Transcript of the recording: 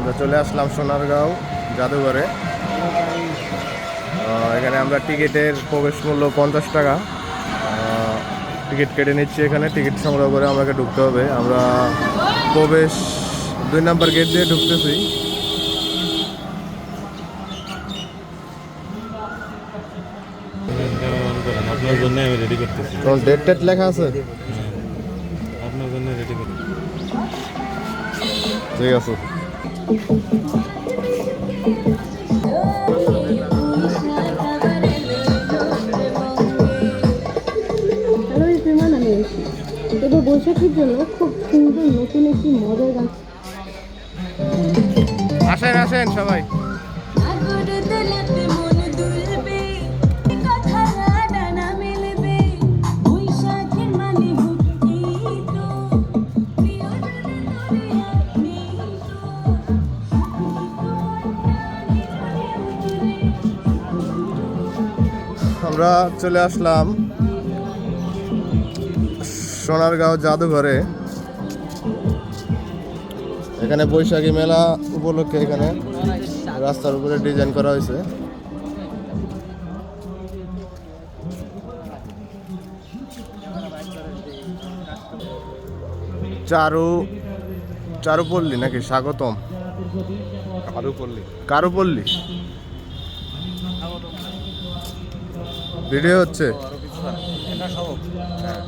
আমরা চলে আসলাম সোনারগাঁও জাদুঘরে। এখানে আমরা টিকিটের প্রবেশ মূল্য 50 টাকা। টিকিট কেটে নিচ্ছি। এখানে টিকিট সংগ্রহ করে আমাকে ঢুকতে হবে। আমরা প্রবেশ 2 নম্বর গেট দিয়ে ঢুকতেছি। আপনার জন্য আমি রেডি করতেছি। তোমার ডেট টেট লেখা আছে? আপনার জন্য রেডি করতেছি। ঠিক আছে। হ্যালো এভরিওয়ান, আমি ঐশী। এবার বৈশাখীর জন্য খুব সুন্দর নতুন একটি মজার গান। আসেন আসেন সবাই। আমরা চলে আসলাম সোনারগাঁও জাদুঘরে। এখানে বৈশাখী মেলা উপলক্ষে এখানে রাস্তার উপরে ডিজাইন করা হয়েছে। চারুপল্লী নাকি স্বাগতম? কারুপল্লী ভিডিও হচ্ছে।